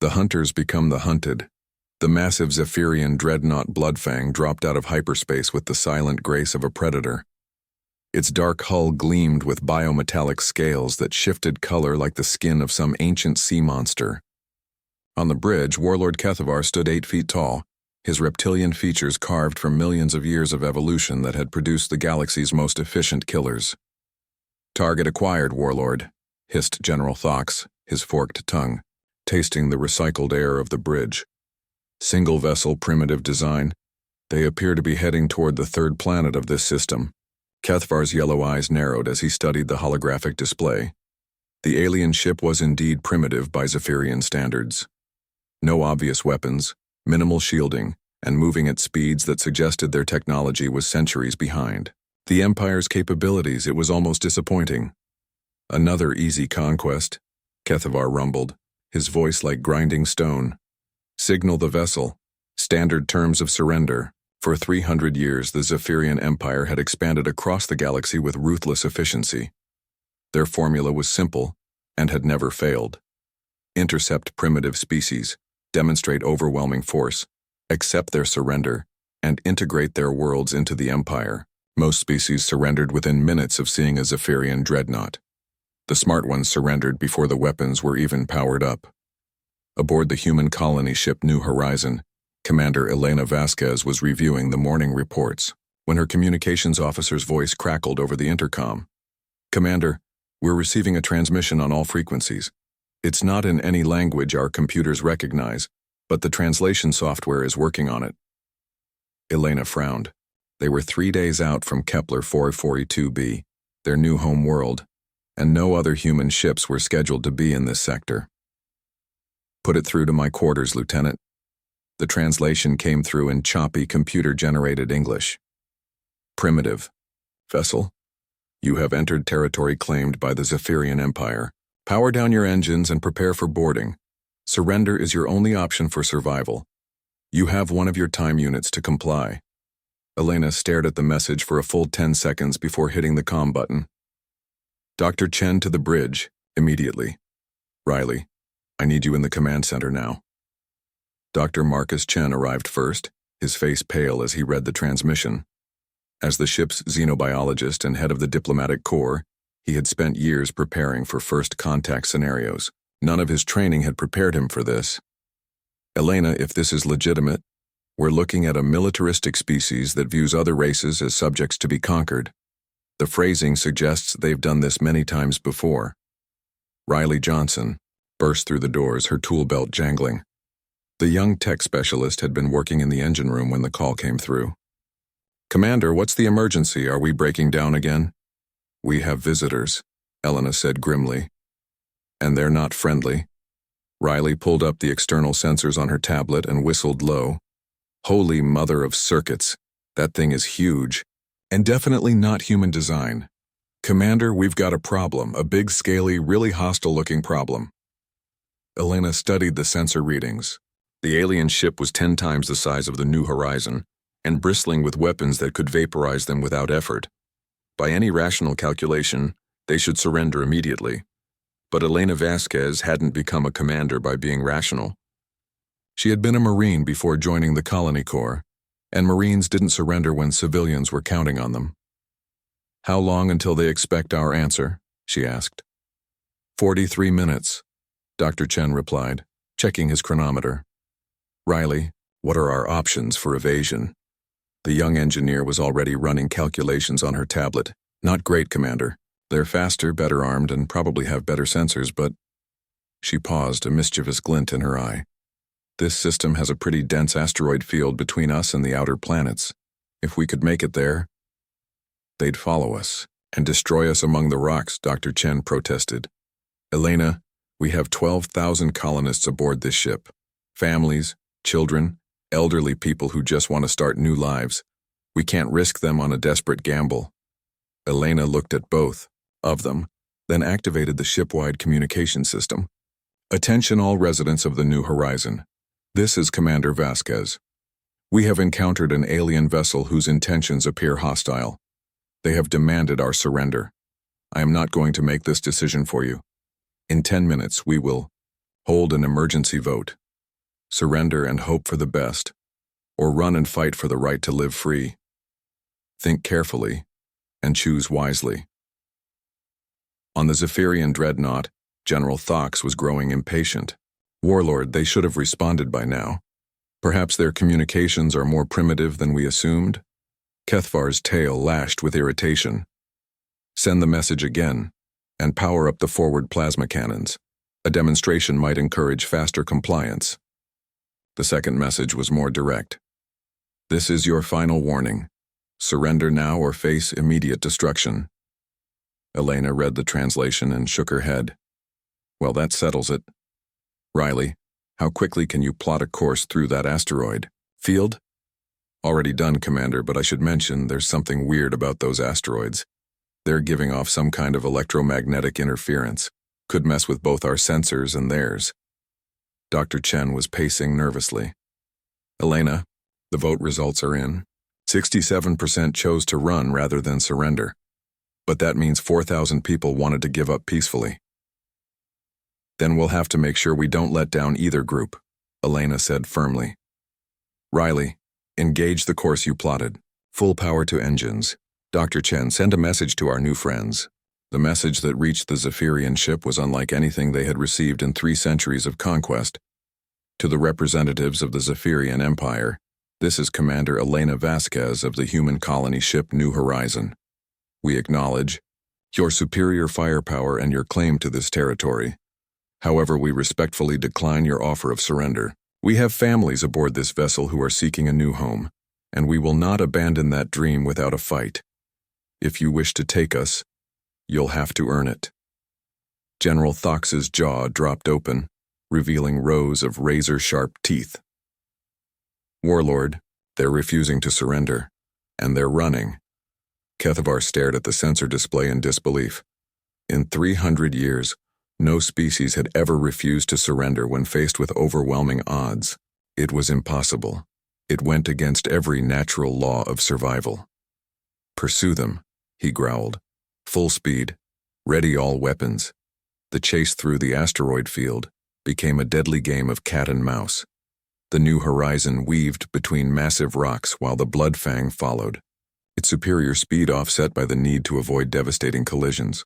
The hunters become the hunted. The massive Zephyrian dreadnought Bloodfang dropped out of hyperspace with the silent grace of a predator. Its dark hull gleamed with biometallic scales that shifted color like the skin of some ancient sea monster. On the bridge, Warlord Kethavar stood 8 feet tall, his reptilian features carved from millions of years of evolution that had produced the galaxy's most efficient killers. "Target acquired, Warlord," hissed General Thox, his forked tongue, tasting the recycled air of the bridge. Single-vessel primitive design. They appear to be heading toward the 3rd planet of this system. Kethavar's yellow eyes narrowed as he studied the holographic display. The alien ship was indeed primitive by Zephyrian standards. No obvious weapons, minimal shielding, and moving at speeds that suggested their technology was centuries behind. The Empire's capabilities, it was almost disappointing. "Another easy conquest," Kethavar rumbled, his voice like grinding stone. "Signal the vessel. Standard terms of surrender." For 300 years, the Zephyrian Empire had expanded across the galaxy with ruthless efficiency. Their formula was simple and had never failed. Intercept primitive species, demonstrate overwhelming force, accept their surrender, and integrate their worlds into the Empire. Most species surrendered within minutes of seeing a Zephyrian dreadnought. The smart ones surrendered before the weapons were even powered up. Aboard the human colony ship New Horizon, Commander Elena Vasquez was reviewing the morning reports when her communications officer's voice crackled over the intercom. "Commander, we're receiving a transmission on all frequencies. It's not in any language our computers recognize, but the translation software is working on it." Elena frowned. They were 3 days out from Kepler 442b, their new home world, and no other human ships were scheduled to be in this sector. "Put it through to my quarters, Lieutenant." The translation came through in choppy, computer-generated English. "Primitive. Vessel, you have entered territory claimed by the Zephyrian Empire. Power down your engines and prepare for boarding. Surrender is your only option for survival. You have one of your time units to comply." Elena stared at the message for a full 10 seconds before hitting the comm button. "Dr. Chen to the bridge, immediately. Riley, I need you in the command center now." Dr. Marcus Chen arrived first, his face pale as he read the transmission. As the ship's xenobiologist and head of the diplomatic corps, he had spent years preparing for first contact scenarios. None of his training had prepared him for this. "Elena, if this is legitimate, we're looking at a militaristic species that views other races as subjects to be conquered. The phrasing suggests they've done this many times before." Riley Johnson burst through the doors, her tool belt jangling. The young tech specialist had been working in the engine room when the call came through. "Commander, what's the emergency? Are we breaking down again?" "We have visitors," Elena said grimly. "And they're not friendly." Riley pulled up the external sensors on her tablet and whistled low. "Holy mother of circuits, that thing is huge, and definitely not human design. Commander, we've got a problem, a big, scaly, really hostile-looking problem." Elena studied the sensor readings. The alien ship was 10 times the size of the New Horizon, and bristling with weapons that could vaporize them without effort. By any rational calculation, they should surrender immediately. But Elena Vasquez hadn't become a commander by being rational. She had been a Marine before joining the Colony Corps, and Marines didn't surrender when civilians were counting on them. "How long until they expect our answer?" she asked. 43 minutes, Dr. Chen replied, checking his chronometer. "Riley, what are our options for evasion?" The young engineer was already running calculations on her tablet. "Not great, Commander. They're faster, better armed, and probably have better sensors, but..." She paused, a mischievous glint in her eye. "This system has a pretty dense asteroid field between us and the outer planets. If we could make it there, they'd follow us and destroy us among the rocks," Dr. Chen protested. "Elena, we have 12,000 colonists aboard this ship. Families, children, elderly people who just want to start new lives. We can't risk them on a desperate gamble." Elena looked at both of them, then activated the ship-wide communication system. "Attention all residents of the New Horizon. This is Commander Vasquez. We have encountered an alien vessel whose intentions appear hostile. They have demanded our surrender. I am not going to make this decision for you. In 10 minutes, we will..." Hold an emergency vote. Surrender and hope for the best, or run and fight for the right to live free. Think carefully and choose wisely. On the Zephyrian dreadnought, General Thox was growing impatient. Warlord, they should have responded by now. Perhaps their communications are more primitive than we assumed? Kethvar's tail lashed with irritation. Send the message again, and power up the forward plasma cannons. A demonstration might encourage faster compliance. The second message was more direct. This is your final warning. Surrender now or face immediate destruction. Elena read the translation and shook her head. Well, that settles it. Riley, how quickly can you plot a course through that asteroid? Field? Already done, Commander, but I should mention there's something weird about those asteroids. They're giving off some kind of electromagnetic interference. Could mess with both our sensors and theirs. Dr. Chen was pacing nervously. Elena, the vote results are in. 67% chose to run rather than surrender. But that means 4,000 people wanted to give up peacefully. Then we'll have to make sure we don't let down either group, Elena said firmly. Riley, engage the course you plotted. Full power to engines. Dr. Chen, send a message to our new friends. The message that reached the Zephyrian ship was unlike anything they had received in 3 centuries of conquest. To the representatives of the Zephyrian Empire, this is Commander Elena Vasquez of the human colony ship New Horizon. We acknowledge your superior firepower and your claim to this territory. However, we respectfully decline your offer of surrender. We have families aboard this vessel who are seeking a new home, and we will not abandon that dream without a fight. If you wish to take us, you'll have to earn it. General Thox's jaw dropped open, revealing rows of razor-sharp teeth. Warlord, they're refusing to surrender, and they're running. Kethvar stared at the sensor display in disbelief. In 300 years, no species had ever refused to surrender when faced with overwhelming odds. It was impossible. It went against every natural law of survival. Pursue them, he growled. Full speed. Ready all weapons. The chase through the asteroid field became a deadly game of cat and mouse. The New Horizon weaved between massive rocks while the Bloodfang followed, its superior speed offset by the need to avoid devastating collisions.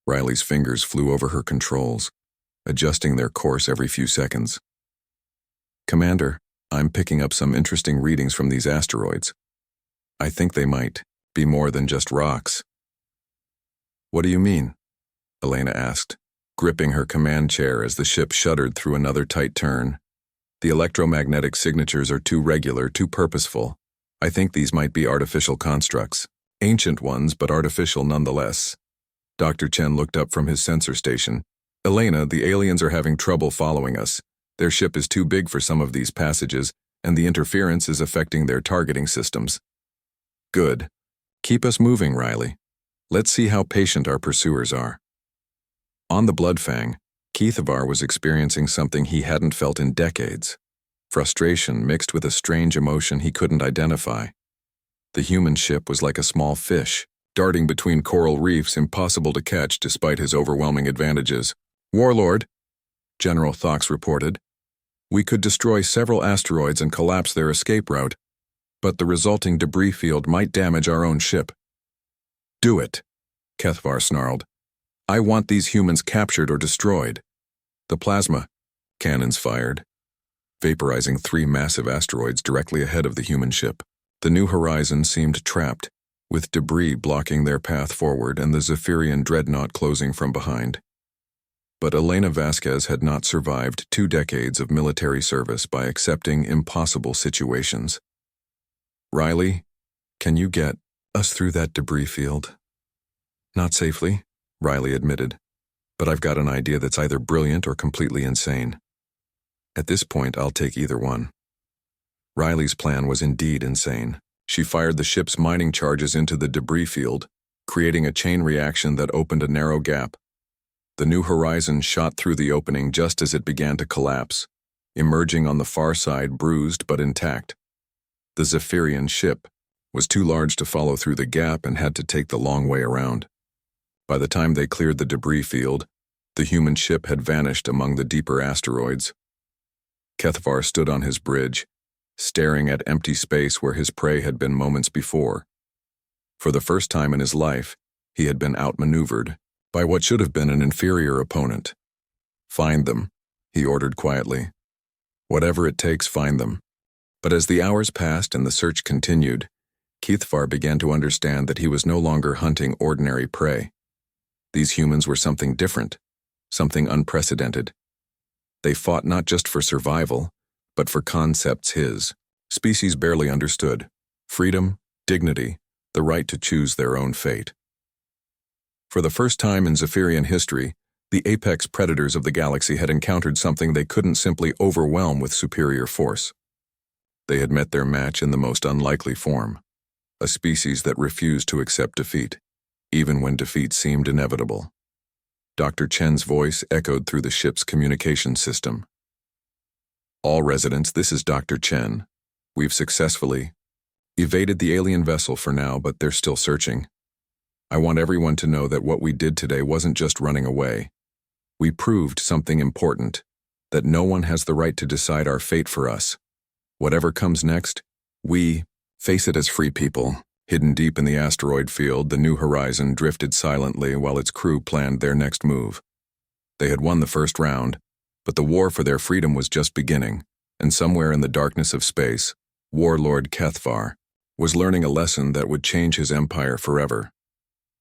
Riley's fingers flew over her controls, adjusting their course every few seconds. Commander, I'm picking up some interesting readings from these asteroids. I think they might be more than just rocks. What do you mean? Elena asked, gripping her command chair as the ship shuddered through another tight turn. The electromagnetic signatures are too regular, too purposeful. I think these might be artificial constructs. Ancient ones, but artificial nonetheless. Dr. Chen looked up from his sensor station. Elena, the aliens are having trouble following us. Their ship is too big for some of these passages, and the interference is affecting their targeting systems. Good. Keep us moving, Riley. Let's see how patient our pursuers are. On the Bloodfang, Kethvar was experiencing something he hadn't felt in decades. Frustration mixed with a strange emotion he couldn't identify. The human ship was like a small fish, darting between coral reefs impossible to catch despite his overwhelming advantages. Warlord, General Thox reported, we could destroy several asteroids and collapse their escape route, but the resulting debris field might damage our own ship. Do it, Kethvar snarled. I want these humans captured or destroyed. The plasma cannons fired, vaporizing 3 massive asteroids directly ahead of the human ship. The New Horizon seemed trapped, with debris blocking their path forward and the Zephyrian dreadnought closing from behind. But Elena Vasquez had not survived 2 decades of military service by accepting impossible situations. Riley, can you get us through that debris field? Not safely, Riley admitted, but I've got an idea that's either brilliant or completely insane. At this point, I'll take either one. Riley's plan was indeed insane. She fired the ship's mining charges into the debris field, creating a chain reaction that opened a narrow gap. The New Horizon shot through the opening just as it began to collapse, emerging on the far side bruised but intact. The Zephyrian ship was too large to follow through the gap and had to take the long way around. By the time they cleared the debris field, The human ship had vanished among the deeper asteroids. Kethvar stood on his bridge, staring at empty space where his prey had been moments before. For the first time in his life, he had been outmaneuvered by what should have been an inferior opponent. "Find them," he ordered quietly. "Whatever it takes, find them." But as the hours passed and the search continued, Kethvar began to understand that he was no longer hunting ordinary prey. These humans were something different, something unprecedented. They fought not just for survival, but for concepts his species barely understood: freedom, dignity, the right to choose their own fate. For the first time in Zephyrian history, the apex predators of the galaxy had encountered something they couldn't simply overwhelm with superior force. They had met their match in the most unlikely form, a species that refused to accept defeat, even when defeat seemed inevitable. Dr. Chen's voice echoed through the ship's communication system. "All residents, this is Dr. Chen. We've successfully evaded the alien vessel for now, but they're still searching. I want everyone to know that what we did today wasn't just running away. We proved something important, that no one has the right to decide our fate for us. Whatever comes next, we face it as free people." Hidden deep in the asteroid field, the New Horizon drifted silently while its crew planned their next move. They had won the first round, but the war for their freedom was just beginning, and somewhere in the darkness of space, Warlord Kethvar was learning a lesson that would change his empire forever.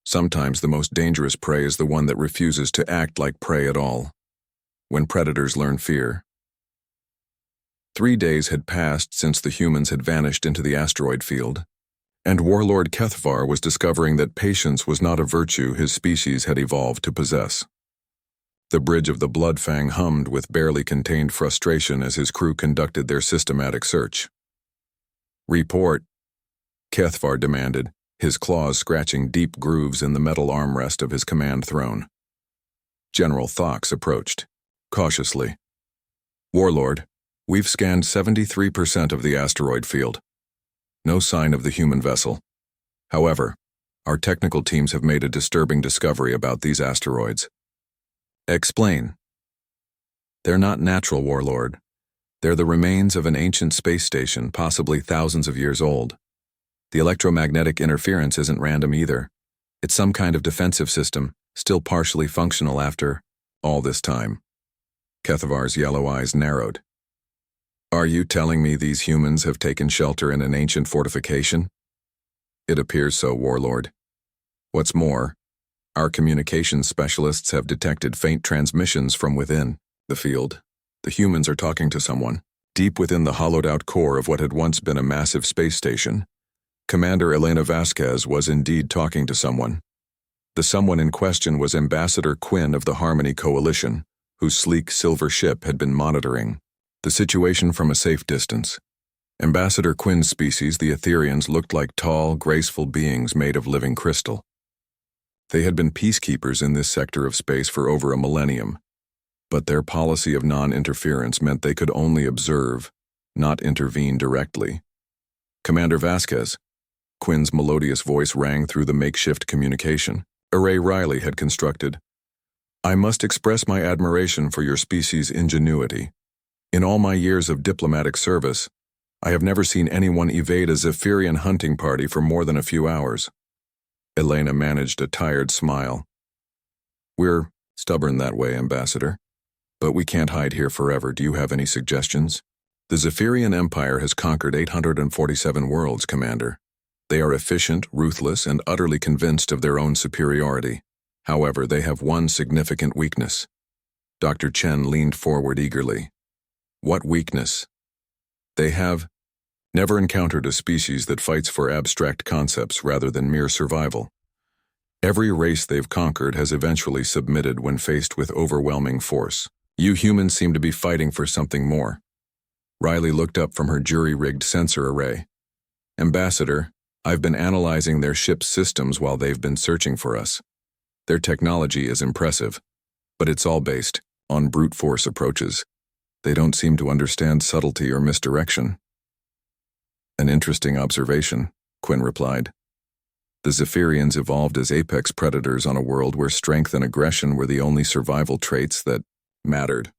Sometimes the most dangerous prey is the one that refuses to act like prey at all. When predators learn fear. 3 days had passed since the humans had vanished into the asteroid field, and Warlord Kethvar was discovering that patience was not a virtue his species had evolved to possess. The bridge of the Bloodfang hummed with barely contained frustration as his crew conducted their systematic search. "Report," Kethvar demanded, his claws scratching deep grooves in the metal armrest of his command throne. General Thox approached, cautiously. "Warlord, we've scanned 73% of the asteroid field. No sign of the human vessel. However, our technical teams have made a disturbing discovery about these asteroids." "Explain." "They're not natural, Warlord. They're the remains of an ancient space station, possibly thousands of years old. The electromagnetic interference isn't random either. It's some kind of defensive system, still partially functional after all this time." Kethvar's yellow eyes narrowed. "Are you telling me these humans have taken shelter in an ancient fortification?" "It appears so, Warlord. What's more, our communications specialists have detected faint transmissions from within the field. The humans are talking to someone, deep within the hollowed-out core of what had once been a massive space station. Commander Elena Vasquez was indeed talking to someone. The someone in question was Ambassador Quinn of the Harmony Coalition, whose sleek silver ship had been monitoring the situation from a safe distance. Ambassador Quinn's species, the Etherians, looked like tall, graceful beings made of living crystal. They had been peacekeepers in this sector of space for over a millennium, but their policy of non-interference meant they could only observe, not intervene directly. "Commander Vasquez," Quinn's melodious voice rang through the makeshift communication array Riley had constructed. "I must express my admiration for your species' ingenuity. In all my years of diplomatic service, I have never seen anyone evade a Zephyrian hunting party for more than a few hours." Elena managed a tired smile. "We're stubborn that way, Ambassador. But we can't hide here forever. Do you have any suggestions?" "The Zephyrian Empire has conquered 847 worlds, Commander. They are efficient, ruthless, and utterly convinced of their own superiority. However, they have one significant weakness." Dr. Chen leaned forward eagerly. "What weakness?" "They have never encountered a species that fights for abstract concepts rather than mere survival. Every race they've conquered has eventually submitted when faced with overwhelming force. You humans seem to be fighting for something more." Riley looked up from her jury-rigged sensor array. "Ambassador, I've been analyzing their ship's systems while they've been searching for us. Their technology is impressive, but it's all based on brute force approaches. They don't seem to understand subtlety or misdirection." "An interesting observation," Quinn replied. The Zephyrians evolved as apex predators on a world where strength and aggression were the only survival traits that mattered.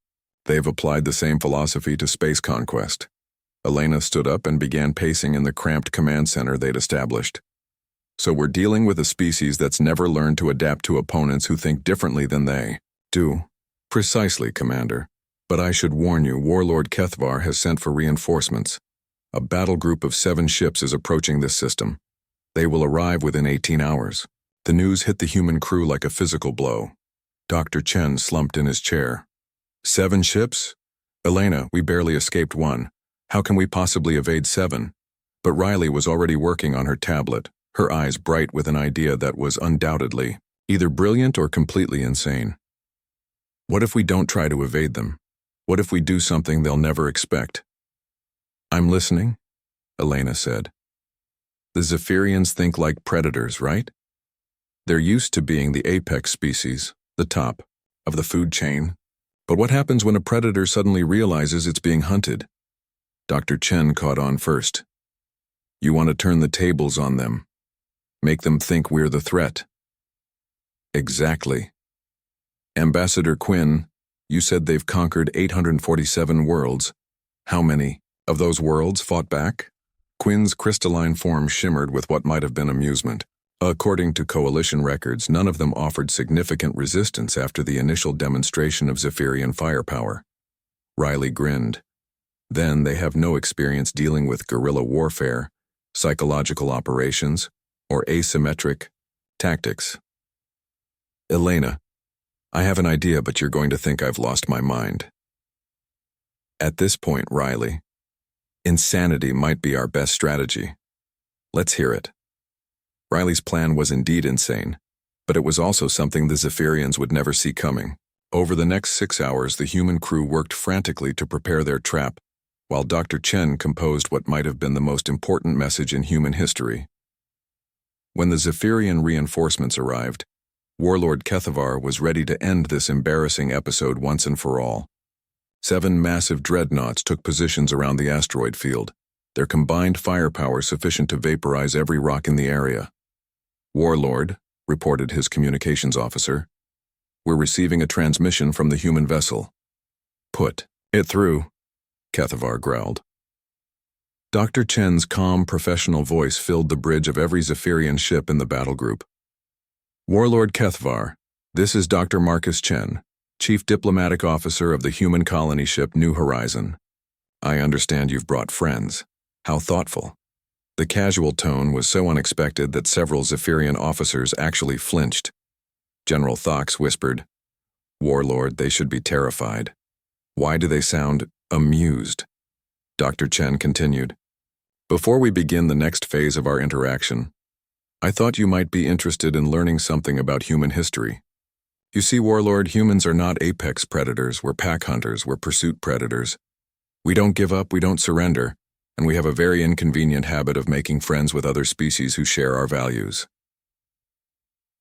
They've applied the same philosophy to space conquest. Elena stood up and began pacing in the cramped command center they'd established. So we're dealing with a species that's never learned to adapt to opponents who think differently than they do. Precisely, Commander. But I should warn you, Warlord Kethvar has sent for reinforcements. A battle group of 7 ships is approaching this system. They will arrive within 18 hours. The news hit the human crew like a physical blow. Dr. Chen slumped in his chair. 7 ships? Elena, we barely escaped 1. How can we possibly evade 7? But Riley was already working on her tablet, her eyes bright with an idea that was undoubtedly either brilliant or completely insane. What if we don't try to evade them? What if we do something they'll never expect? I'm listening, Elena said. The Zephyrians think like predators, right? They're used to being the apex species, the top of the food chain. But what happens when a predator suddenly realizes it's being hunted? Dr. Chen caught on first. You want to turn the tables on them. Make them think we're the threat. Exactly. Ambassador Quinn, you said they've conquered 847 worlds. How many of those worlds fought back? Quinn's crystalline form shimmered with what might have been amusement. According to Coalition records, none of them offered significant resistance after the initial demonstration of Zephyrian firepower. Riley grinned. Then they have no experience dealing with guerrilla warfare, psychological operations, or asymmetric tactics. Elena, I have an idea, but you're going to think I've lost my mind. At this point, Riley, insanity might be our best strategy. Let's hear it. Riley's plan was indeed insane, but it was also something the Zephyrians would never see coming. Over the next 6 hours, the human crew worked frantically to prepare their trap, while Dr. Chen composed what might have been the most important message in human history. When the Zephyrian reinforcements arrived, Warlord Kethvar was ready to end this embarrassing episode once and for all. 7 massive dreadnoughts took positions around the asteroid field, their combined firepower sufficient to vaporize every rock in the area. Warlord, reported his communications officer, we're receiving a transmission from the human vessel. Put it through, Kethvar growled. Dr. Chen's calm, professional voice filled the bridge of every Zephyrian ship in the battle group. Warlord Kethvar, this is Dr. Marcus Chen, Chief Diplomatic Officer of the human colony ship New Horizon. I understand you've brought friends. How thoughtful. The casual tone was so unexpected that several Zephyrian officers actually flinched. General Thox whispered, Warlord, they should be terrified. Why do they sound amused? Dr. Chen continued, before we begin the next phase of our interaction, I thought you might be interested in learning something about human history. You see, Warlord, humans are not apex predators, we're pack hunters, we're pursuit predators. We don't give up, we don't surrender, and we have a very inconvenient habit of making friends with other species who share our values.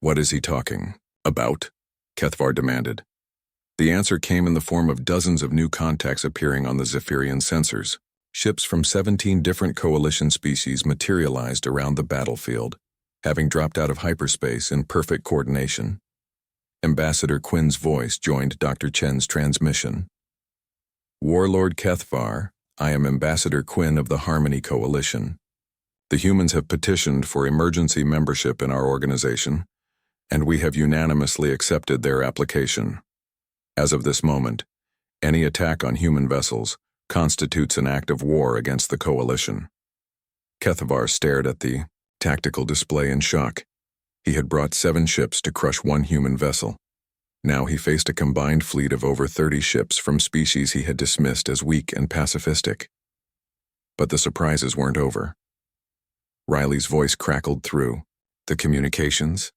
What is he talking about? Kethvar demanded. The answer came in the form of dozens of new contacts appearing on the Zephyrian sensors. Ships from 17 different coalition species materialized around the battlefield, having dropped out of hyperspace in perfect coordination. Ambassador Quinn's voice joined Dr. Chen's transmission. Warlord Kethvar, I am Ambassador Quinn of the Harmony Coalition. The humans have petitioned for emergency membership in our organization, and we have unanimously accepted their application. As of this moment, any attack on human vessels constitutes an act of war against the Coalition. Kethvar stared at the tactical display in shock. He had brought 7 ships to crush 1 human vessel. Now he faced a combined fleet of over 30 ships from species he had dismissed as weak and pacifistic. But the surprises weren't over. Riley's voice crackled through the communications.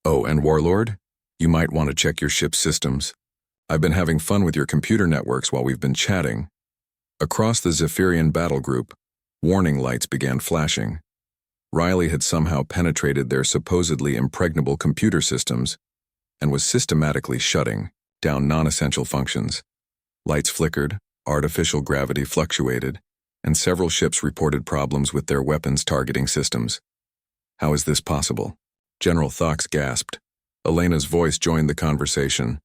Oh, and Warlord, you might want to check your ship's systems. I've been having fun with your computer networks while we've been chatting. Across the Zephyrian battle group, warning lights began flashing. Riley had somehow penetrated their supposedly impregnable computer systems and was systematically shutting down non-essential functions. Lights flickered, artificial gravity fluctuated, and several ships reported problems with their weapons targeting systems. How is this possible? General Thox gasped. Elena's voice joined the conversation.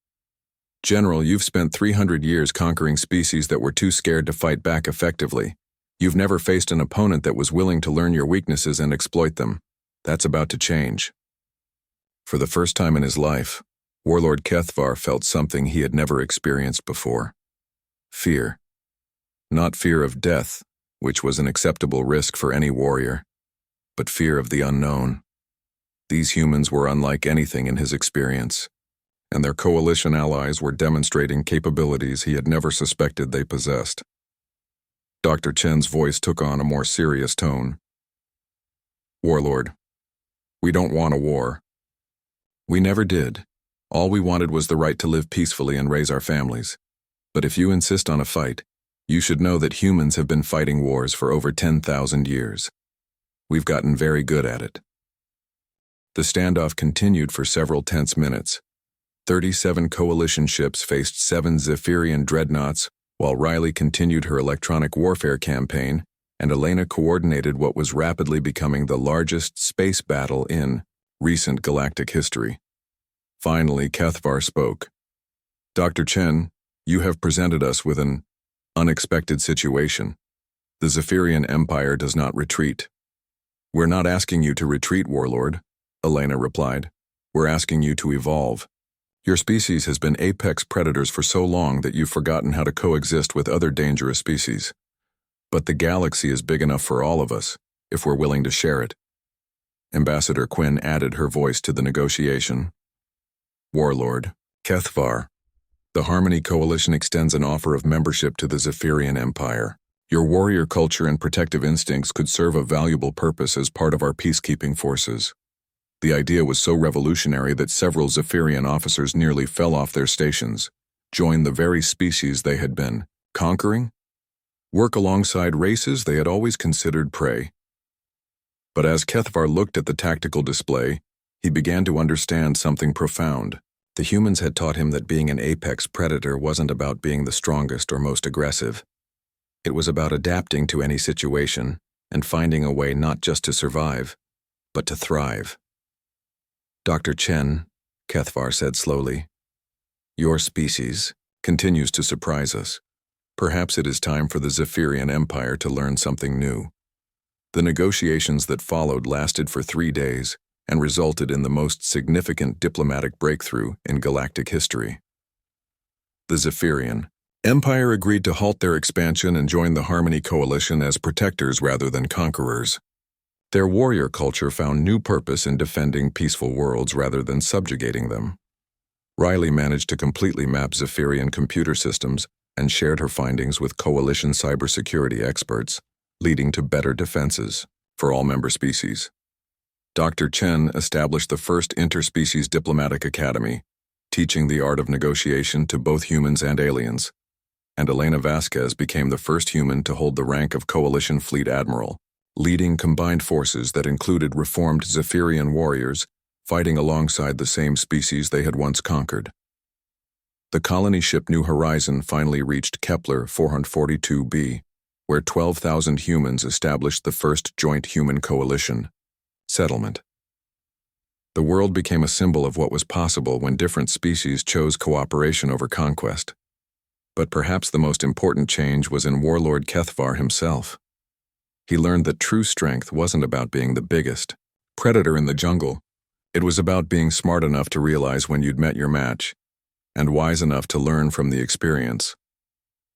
General, you've spent 300 years conquering species that were too scared to fight back effectively. You've never faced an opponent that was willing to learn your weaknesses and exploit them. That's about to change. For the first time in his life, Warlord Kethvar felt something he had never experienced before. Fear. Not fear of death, which was an acceptable risk for any warrior, but fear of the unknown. These humans were unlike anything in his experience, and their coalition allies were demonstrating capabilities he had never suspected they possessed. Dr. Chen's voice took on a more serious tone. Warlord, we don't want a war. We never did. All we wanted was the right to live peacefully and raise our families. But if you insist on a fight, you should know that humans have been fighting wars for over 10,000 years. We've gotten very good at it. The standoff continued for several tense minutes. 37 coalition ships faced 7 Zephyrian dreadnoughts, while Riley continued her electronic warfare campaign, and Elena coordinated what was rapidly becoming the largest space battle in recent galactic history. Finally, Kethvar spoke. Dr. Chen, you have presented us with an unexpected situation. The Zephyrian Empire does not retreat. We're not asking you to retreat, Warlord, Elena replied. We're asking you to evolve. Your species has been apex predators for so long that you've forgotten how to coexist with other dangerous species. But the galaxy is big enough for all of us, if we're willing to share it. Ambassador Quinn added her voice to the negotiation. Warlord, Kethvar, the Harmony Coalition extends an offer of membership to the Zephyrian Empire. Your warrior culture and protective instincts could serve a valuable purpose as part of our peacekeeping forces. The idea was so revolutionary that several Zephyrian officers nearly fell off their stations, joined the very species they had been conquering, work alongside races they had always considered prey. But as Kethvar looked at the tactical display, he began to understand something profound. The humans had taught him that being an apex predator wasn't about being the strongest or most aggressive. It was about adapting to any situation and finding a way not just to survive, but to thrive. Dr. Chen, Kethvar said slowly, your species continues to surprise us. Perhaps it is time for the Zephyrian Empire to learn something new. The negotiations that followed lasted for 3 days and resulted in the most significant diplomatic breakthrough in galactic history. The Zephyrian Empire agreed to halt their expansion and join the Harmony Coalition as protectors rather than conquerors. Their warrior culture found new purpose in defending peaceful worlds rather than subjugating them. Riley managed to completely map Zephyrian computer systems and shared her findings with coalition cybersecurity experts, leading to better defenses for all member species. Dr. Chen established the first interspecies diplomatic academy, teaching the art of negotiation to both humans and aliens, and Elena Vasquez became the first human to hold the rank of Coalition Fleet Admiral, leading combined forces that included reformed Zephyrian warriors fighting alongside the same species they had once conquered. The colony ship New Horizon finally reached Kepler 442b, where 12,000 humans established the first joint human coalition, settlement. The world became a symbol of what was possible when different species chose cooperation over conquest. But perhaps the most important change was in Warlord Kethvar himself. He learned that true strength wasn't about being the biggest predator in the jungle. It was about being smart enough to realize when you'd met your match, and wise enough to learn from the experience.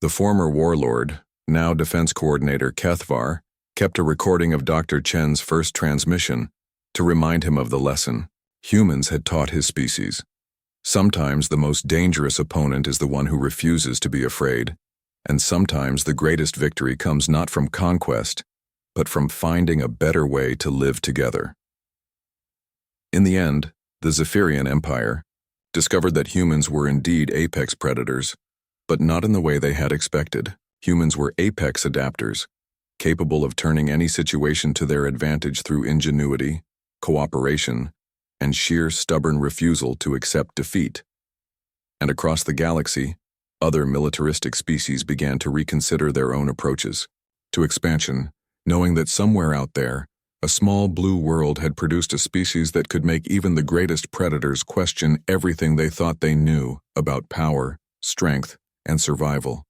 The former warlord, now defense coordinator Kethvar, kept a recording of Dr. Chen's first transmission to remind him of the lesson humans had taught his species. Sometimes the most dangerous opponent is the one who refuses to be afraid, and sometimes the greatest victory comes not from conquest, but from finding a better way to live together. In the end, the Zephyrian Empire discovered that humans were indeed apex predators, but not in the way they had expected. Humans were apex adapters, capable of turning any situation to their advantage through ingenuity, cooperation, and sheer stubborn refusal to accept defeat. And across the galaxy, other militaristic species began to reconsider their own approaches to expansion, knowing that somewhere out there, A small blue world had produced a species that could make even the greatest predators question everything they thought they knew about power, strength, and survival.